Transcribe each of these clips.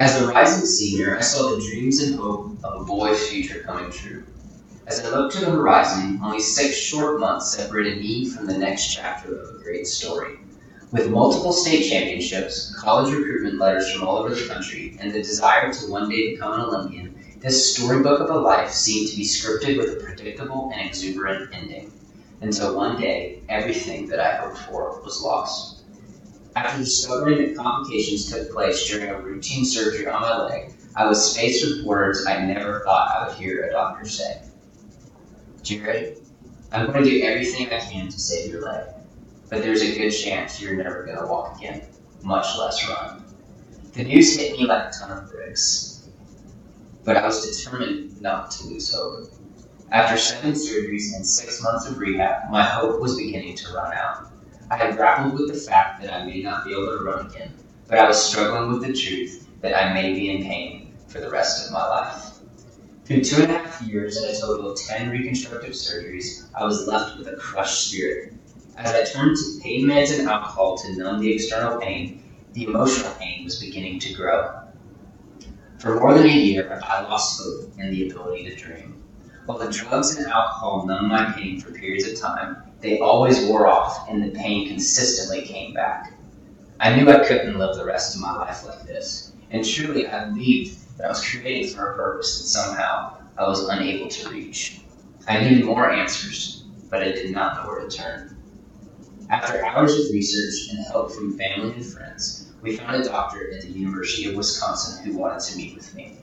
As a rising senior, I saw the dreams and hope of a boy's future coming true. As I looked to the horizon, only 6 short months separated me from the next chapter of a great story. With multiple state championships, college recruitment letters from all over the country, and the desire to one day become an Olympian, this storybook of a life seemed to be scripted with a predictable and exuberant ending. Until one day, everything that I hoped for was lost. After discovering that complications took place during a routine surgery on my leg, I was faced with words I never thought I would hear a doctor say. Jared, I'm going to do everything I can to save your leg, but there's a good chance you're never going to walk again, much less run. The news hit me like a ton of bricks, but I was determined not to lose hope. After 7 surgeries and 6 months of rehab, my hope was beginning to run out. I had grappled with the fact that I may not be able to run again, but I was struggling with the truth that I may be in pain for the rest of my life. Through 2.5 years and a total of 10 reconstructive surgeries, I was left with a crushed spirit. As I turned to pain meds and alcohol to numb the external pain, the emotional pain was beginning to grow. For more than a year, I lost hope and the ability to dream. While the drugs and alcohol numbed my pain for periods of time, they always wore off and the pain consistently came back. I knew I couldn't live the rest of my life like this, and truly I believed that I was created for a purpose that somehow I was unable to reach. I needed more answers, but I did not know where to turn. After hours of research and help from family and friends, we found a doctor at the University of Wisconsin who wanted to meet with me.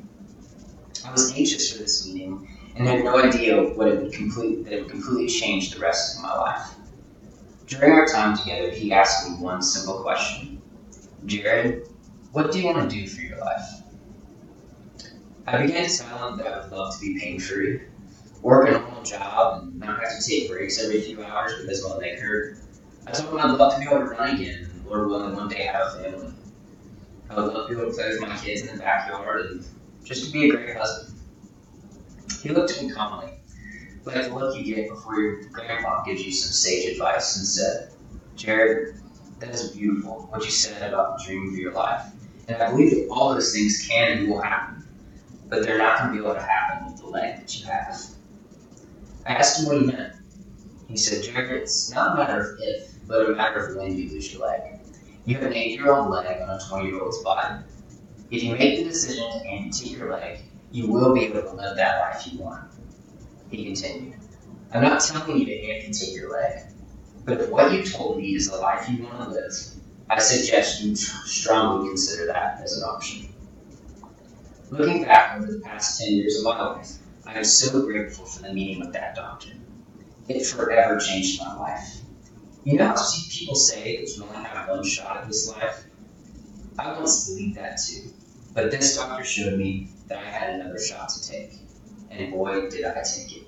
I was anxious for this meeting and had no idea that it would completely change the rest of my life. During our time together, he asked me one simple question. Jared, what do you want to do for your life? I began to tell him that I would love to be pain-free, work a normal job, and not have to take breaks every few hours because my leg hurt. I told him I'd love to be able to run again, and Lord willing, one day have a family. I would love to be able to play with my kids in the backyard and just to be a great husband. He looked at me calmly, like the look you get before your grandpa gives you some sage advice, and said, Jared, that is beautiful, what you said about the dream of your life. And I believe that all those things can and will happen, but they're not going to be able to happen with the leg that you have. I asked him what he meant. He said, Jared, it's not a matter of if, but a matter of when you lose your leg. You have an 8-year-old leg on a 20-year-old's body. If you make the decision to amputate your leg, you will be able to live that life you want. He continued, I'm not telling you to amputate your leg, but if what you told me is the life you want to live, I suggest you strongly consider that as an option. Looking back over the past 10 years of my life, I am so grateful for the meeting with that doctor. It forever changed my life. You know how people say that you only have one shot at this life? I once believed that too, but this doctor showed me that I had another shot to take, and boy, did I take it.